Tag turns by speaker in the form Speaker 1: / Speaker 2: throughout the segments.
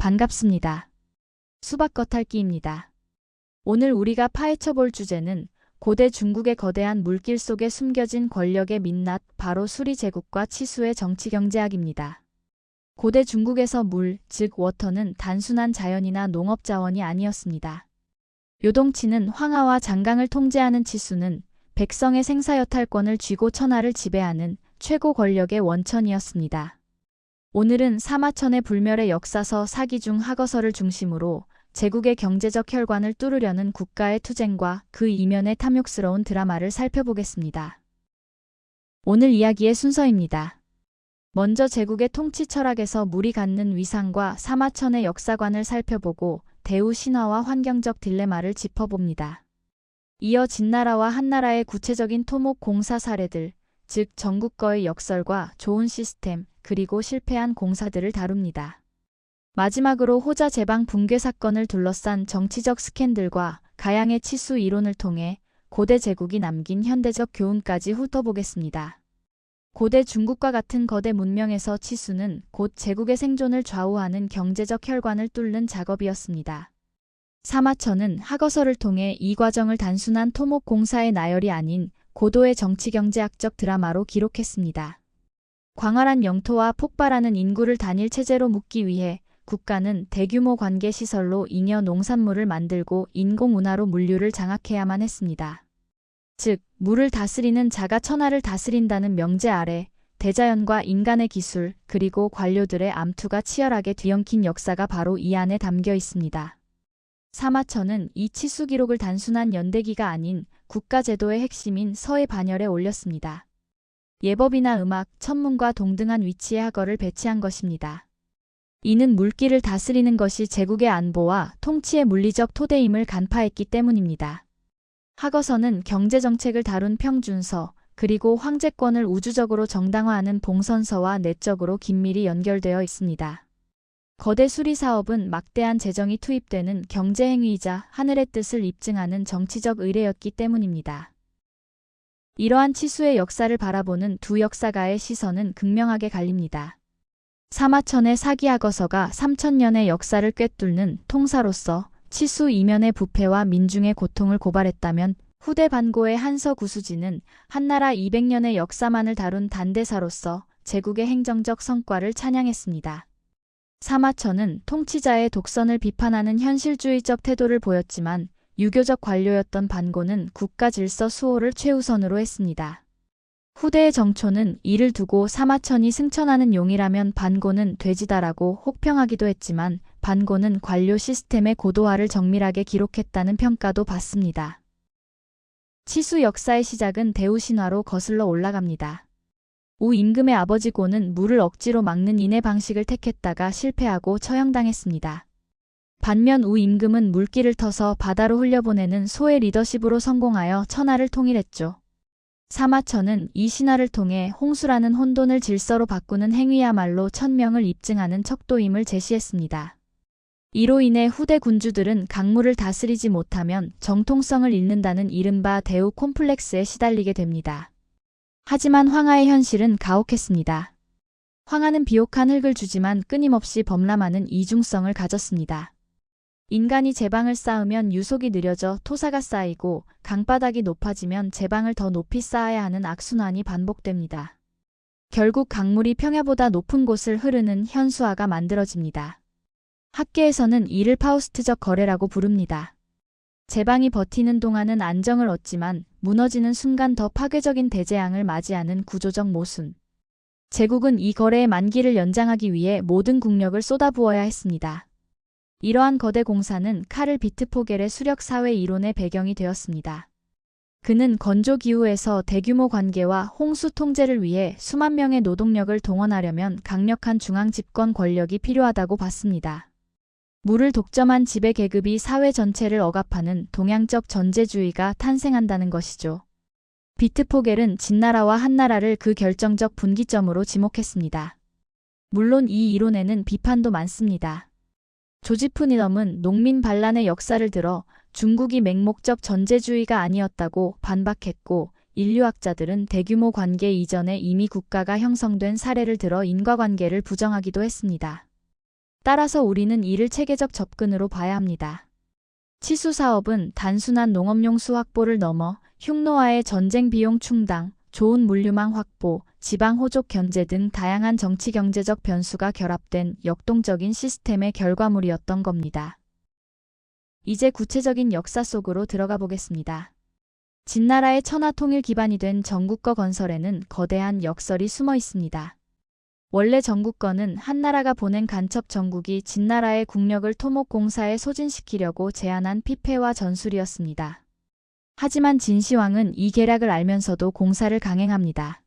Speaker 1: 반갑습니다. 수박 겉핥기입니다. 오늘 우리가 파헤쳐볼 주제는 고대 중국의 거대한 물길 속에 숨겨진 권력의 민낯, 바로 수리 제국과 치수의 정치경제학입니다. 고대 중국에서 물, 즉 워터는 단순한 자연이나 농업 자원이 아니었습니다. 요동치는 황하와 장강을 통제하는 치수는 백성의 생사여탈권을 쥐고 천하를 지배하는 최고 권력의 원천이었습니다. 오늘은 사마천의 불멸의 역사서 사기중 학어서를 중심으로 제국의 경제적 혈관을 뚫으려는 국가의 투쟁과 그 이면의 탐욕스러운 드라마를 살펴보겠습니다. 오늘 이야기의 순서입니다. 먼저 제국의 통치 철학에서 물이 갖는 위상과 사마천의 역사관을 살펴보고 대우 신화와 환경적 딜레마를 짚어봅니다. 이어 진나라와 한나라의 구체적인 토목 공사 사례들, 즉 전국거의 역설과 좋은 시스템, 그리고 실패한 공사들을 다룹니다. 마지막으로 호자 제방 붕괴 사건을 둘러싼 정치적 스캔들과 가양의 치수 이론을 통해 고대 제국이 남긴 현대적 교훈까지 훑어보겠습니다. 고대 중국과 같은 거대 문명에서 치수는 곧 제국의 생존을 좌우하는 경제적 혈관을 뚫는 작업이었습니다. 사마천은 학어서를 통해 이 과정을 단순한 토목 공사의 나열이 아닌 고도의 정치경제학적 드라마로 기록했습니다. 광활한 영토와 폭발하는 인구를 단일 체제로 묶기 위해 국가는 대규모 관계시설로 잉여 농산물을 만들고 인공운하로 물류를 장악해야만 했습니다. 즉, 물을 다스리는 자가 천하를 다스린다는 명제 아래 대자연과 인간의 기술, 그리고 관료들의 암투가 치열하게 뒤엉킨 역사가 바로 이 안에 담겨 있습니다. 사마천은 이 치수 기록을 단순한 연대기가 아닌 국가제도의 핵심인 서해 반열에 올렸습니다. 예법이나 음악, 천문과 동등한 위치의 학어를 배치한 것입니다. 이는 물길을 다스리는 것이 제국의 안보와 통치의 물리적 토대임을 간파했기 때문입니다. 학어서는 경제정책을 다룬 평준서, 그리고 황제권을 우주적으로 정당화하는 봉선서와 내적으로 긴밀히 연결되어 있습니다. 거대 수리사업은 막대한 재정이 투입되는 경제행위이자 하늘의 뜻을 입증하는 정치적 의례였기 때문입니다. 이러한 치수의 역사를 바라보는 두 역사가의 시선은 극명하게 갈립니다. 사마천의 사기학어서가 3000년의 역사를 꿰뚫는 통사로서 치수 이면의 부패와 민중의 고통을 고발했다면 후대 반고의 한서 구수지는 한나라 200년의 역사만을 다룬 단대사로서 제국의 행정적 성과를 찬양했습니다. 사마천은 통치자의 독선을 비판하는 현실주의적 태도를 보였지만 유교적 관료였던 반고는 국가 질서 수호를 최우선으로 했습니다. 후대의 정초는 이를 두고 사마천이 승천하는 용이라면 반고는 돼지다라고 혹평하기도 했지만 반고는 관료 시스템의 고도화를 정밀하게 기록했다는 평가도 받습니다. 치수 역사의 시작은 대우 신화로 거슬러 올라갑니다. 우 임금의 아버지 고는 물을 억지로 막는 인해 방식을 택했다가 실패하고 처형당했습니다. 반면 우 임금은 물길을 터서 바다로 흘려보내는 소의 리더십으로 성공하여 천하를 통일했죠. 사마천은 이 신화를 통해 홍수라는 혼돈을 질서로 바꾸는 행위야말로 천명을 입증하는 척도임을 제시했습니다. 이로 인해 후대 군주들은 강물을 다스리지 못하면 정통성을 잃는다는 이른바 대우 콤플렉스에 시달리게 됩니다. 하지만 황하의 현실은 가혹했습니다. 황하는 비옥한 흙을 주지만 끊임없이 범람하는 이중성을 가졌습니다. 인간이 제방을 쌓으면 유속이 느려져 토사가 쌓이고 강바닥이 높아지면 제방을 더 높이 쌓아야 하는 악순환이 반복됩니다. 결국 강물이 평야보다 높은 곳을 흐르는 현수화가 만들어집니다. 학계에서는 이를 파우스트적 거래라고 부릅니다. 제방이 버티는 동안은 안정을 얻지만 무너지는 순간 더 파괴적인 대재앙을 맞이하는 구조적 모순. 제국은 이 거래의 만기를 연장하기 위해 모든 국력을 쏟아부어야 했습니다. 이러한 거대 공사는 카를 비트포겔의 수력사회 이론의 배경이 되었습니다. 그는 건조기후에서 대규모 관계와 홍수 통제를 위해 수만 명의 노동력을 동원하려면 강력한 중앙집권 권력이 필요하다고 봤습니다. 물을 독점한 지배계급이 사회 전체를 억압하는 동양적 전제주의가 탄생한다는 것이죠. 비트포겔은 진나라와 한나라를 그 결정적 분기점으로 지목했습니다. 물론 이 이론에는 비판도 많습니다. 조지프 니덤은 농민 반란의 역사를 들어 중국이 맹목적 전제주의가 아니었다고 반박했고, 인류학자들은 대규모 관계 이전에 이미 국가가 형성된 사례를 들어 인과관계를 부정하기도 했습니다. 따라서 우리는 이를 체계적 접근으로 봐야 합니다. 치수 사업은 단순한 농업용 수 확보를 넘어 흉노와의 전쟁 비용 충당, 좋은 물류망 확보, 지방 호족 견제 등 다양한 정치 경제적 변수가 결합된 역동적인 시스템의 결과물이었던 겁니다. 이제 구체적인 역사 속으로 들어가 보겠습니다. 진나라의 천하 통일 기반이 된 전국거 건설에는 거대한 역설이 숨어 있습니다. 원래 전국거는 한나라가 보낸 간첩 정국이 진나라의 국력을 토목공사에 소진시키려고 제안한 피폐화 전술이었습니다. 하지만 진시황은 이 계략을 알면서도 공사를 강행합니다.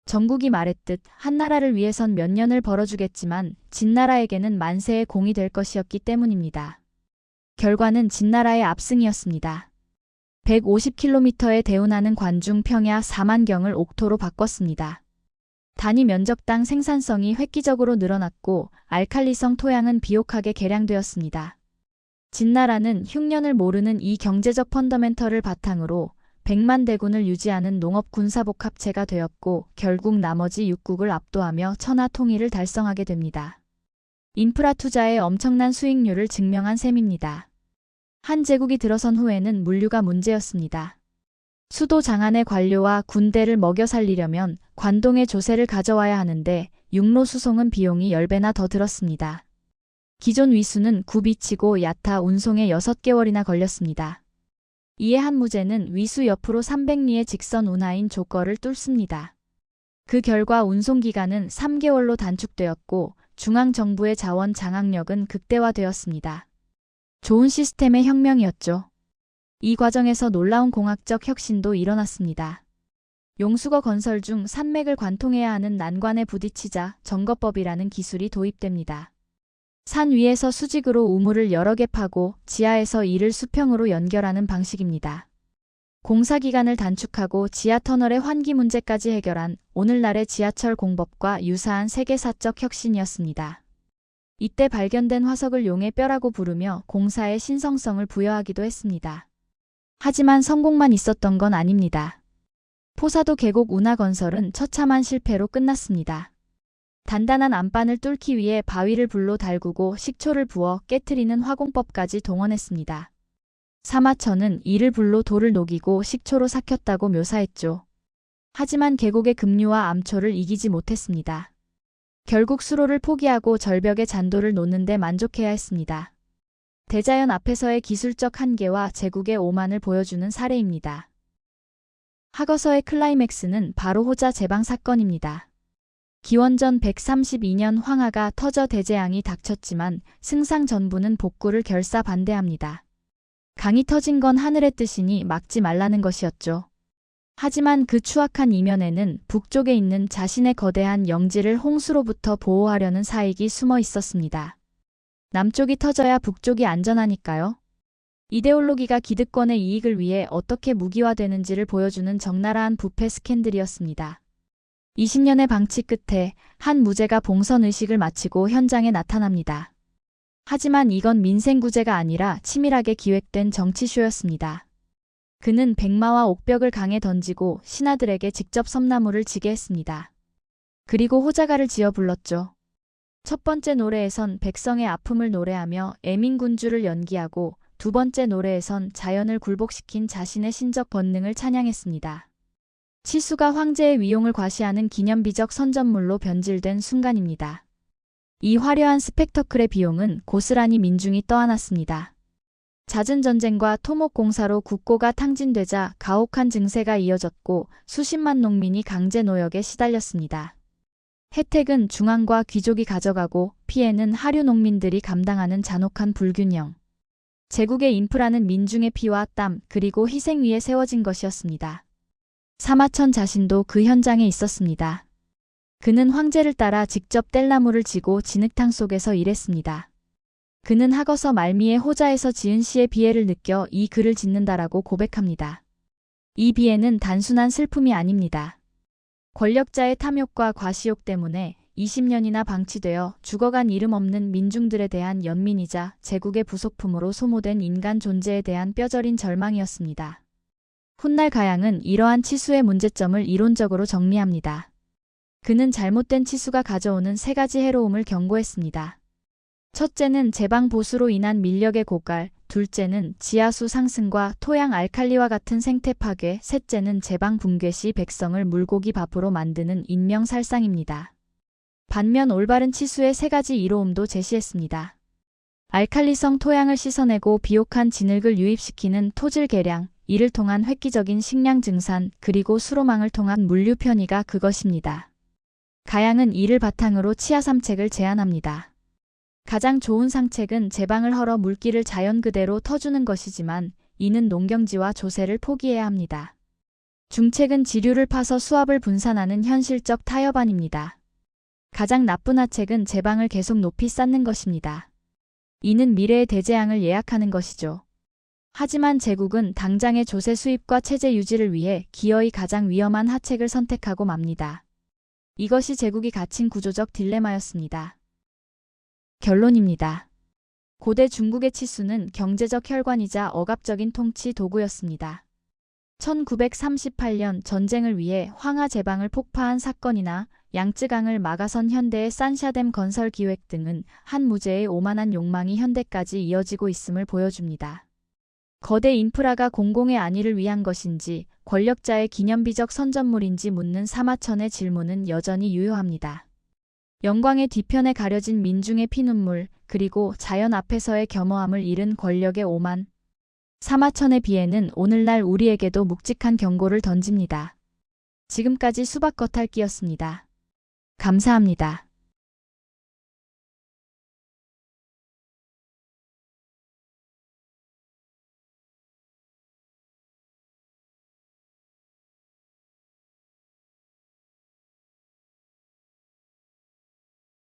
Speaker 1: 정국이 말했듯 한나라를 위해선 몇 년을 벌어주겠지만 진나라에게는 만세의 공이 될 것이었기 때문입니다. 결과는 진나라의 압승이었습니다. 150km에 대운하는 관중 평야 4만경을 옥토로 바꿨습니다. 단위 면적당 생산성이 획기적으로 늘어났고 알칼리성 토양은 비옥하게 개량되었습니다. 진나라는 흉년을 모르는 이 경제적 펀더멘털을 바탕으로 100만 대군을 유지하는 농업 군사복합체가 되었고 결국 나머지 6국을 압도하며 천하 통일을 달성하게 됩니다. 인프라 투자의 엄청난 수익률을 증명한 셈입니다. 한 제국이 들어선 후에는 물류가 문제였습니다. 수도 장안의 관료와 군대를 먹여 살리려면 관동의 조세를 가져와야 하는데 육로 수송은 비용이 10배나 더 들었습니다. 기존 위수는 굽이치고 야타 운송에 6개월이나 걸렸습니다. 이에 한 무제는 위수 옆으로 300리의 직선 운하인 조거를 뚫습니다. 그 결과 운송기간은 3개월로 단축되었고 중앙정부의 자원 장악력은 극대화되었습니다. 좋은 시스템의 혁명이었죠. 이 과정에서 놀라운 공학적 혁신도 일어났습니다. 용수거 건설 중 산맥을 관통해야 하는 난관에 부딪히자 정거법이라는 기술이 도입됩니다. 산 위에서 수직으로 우물을 여러 개 파고 지하에서 이를 수평으로 연결하는 방식입니다. 공사 기간을 단축하고 지하 터널의 환기 문제까지 해결한 오늘날의 지하철 공법과 유사한 세계사적 혁신이었습니다. 이때 발견된 화석을 용의 뼈라고 부르며 공사의 신성성을 부여하기도 했습니다. 하지만 성공만 있었던 건 아닙니다. 포사도 계곡 운하 건설은 처참한 실패로 끝났습니다. 단단한 안반을 뚫기 위해 바위를 불로 달구고 식초를 부어 깨트리는 화공법까지 동원했습니다. 사마천은 이를 불로 돌을 녹이고 식초로 삭혔다고 묘사했죠. 하지만 계곡의 급류와 암초를 이기지 못했습니다. 결국 수로를 포기하고 절벽에 잔도를 놓는 데 만족해야 했습니다. 대자연 앞에서의 기술적 한계와 제국의 오만을 보여주는 사례입니다. 학어서의 클라이맥스는 바로 호자 제방 사건입니다. 기원전 132년 황하가 터져 대재앙이 닥쳤지만 승상 전부는 복구를 결사 반대합니다. 강이 터진 건 하늘의 뜻이니 막지 말라는 것이었죠. 하지만 그 추악한 이면에는 북쪽에 있는 자신의 거대한 영지를 홍수로부터 보호하려는 사익이 숨어 있었습니다. 남쪽이 터져야 북쪽이 안전하니까요. 이데올로기가 기득권의 이익을 위해 어떻게 무기화되는지를 보여주는 적나라한 부패 스캔들이었습니다. 20년의 방치 끝에 한 무죄가 봉선의식을 마치고 현장에 나타납니다. 하지만 이건 민생구제가 아니라 치밀하게 기획된 정치쇼였습니다. 그는 백마와 옥벽을 강에 던지고 신하들에게 직접 섬나무를 지게 했습니다. 그리고 호자가를 지어 불렀죠. 첫 번째 노래에선 백성의 아픔을 노래하며 애민군주를 연기하고 두 번째 노래에선 자연을 굴복시킨 자신의 신적 본능을 찬양했습니다. 치수가 황제의 위용을 과시하는 기념비적 선전물로 변질된 순간입니다. 이 화려한 스펙터클의 비용은 고스란히 민중이 떠안았습니다. 잦은 전쟁과 토목공사로 국고가 탕진되자 가혹한 증세가 이어졌고 수십만 농민이 강제 노역에 시달렸습니다. 혜택은 중앙과 귀족이 가져가고 피해는 하류 농민들이 감당하는 잔혹한 불균형. 제국의 인프라는 민중의 피와 땀 그리고 희생 위에 세워진 것이었습니다. 사마천 자신도 그 현장에 있었습니다. 그는 황제를 따라 직접 뗄나무를 지고 진흙탕 속에서 일했습니다. 그는 학어서 말미에 호자에서 지은 시의 비애를 느껴 이 글을 짓는다라고 고백합니다. 이 비애는 단순한 슬픔이 아닙니다. 권력자의 탐욕과 과시욕 때문에 20년이나 방치되어 죽어간 이름 없는 민중들에 대한 연민이자 제국의 부속품으로 소모된 인간 존재에 대한 뼈저린 절망이었습니다. 훗날 가양은 이러한 치수의 문제점을 이론적으로 정리합니다. 그는 잘못된 치수가 가져오는 3가지 해로움을 경고했습니다. 첫째는 제방 보수로 인한 민력의 고갈, 둘째는 지하수 상승과 토양 알칼리와 같은 생태 파괴, 셋째는 제방 붕괴 시 백성을 물고기 밥으로 만드는 인명살상입니다. 반면 올바른 치수의 세 가지 이로움도 제시했습니다. 알칼리성 토양을 씻어내고 비옥한 진흙을 유입시키는 토질 개량, 이를 통한 획기적인 식량 증산, 그리고 수로망을 통한 물류 편의가 그것입니다. 가양은 이를 바탕으로 치하 삼책을 제안합니다. 가장 좋은 상책은 제방을 헐어 물기를 자연 그대로 터주는 것이지만 이는 농경지와 조세를 포기해야 합니다. 중책은 지류를 파서 수압을 분산하는 현실적 타협안입니다. 가장 나쁜 하책은 제방을 계속 높이 쌓는 것입니다. 이는 미래의 대재앙을 예약하는 것이죠. 하지만 제국은 당장의 조세 수입과 체제 유지를 위해 기어이 가장 위험한 하책을 선택하고 맙니다. 이것이 제국이 갇힌 구조적 딜레마였습니다. 결론입니다. 고대 중국의 치수는 경제적 혈관이자 억압적인 통치 도구였습니다. 1938년 전쟁을 위해 황하 제방을 폭파한 사건이나 양쯔강을 막아선 현대의 산샤댐 건설 기획 등은 한 무제의 오만한 욕망이 현대까지 이어지고 있음을 보여줍니다. 거대 인프라가 공공의 안위를 위한 것인지 권력자의 기념비적 선전물인지 묻는 사마천의 질문은 여전히 유효합니다. 영광의 뒤편에 가려진 민중의 피눈물, 그리고 자연 앞에서의 겸허함을 잃은 권력의 오만. 사마천의 비애는 오늘날 우리에게도 묵직한 경고를 던집니다. 지금까지 수박 겉핥기였습니다. 감사합니다.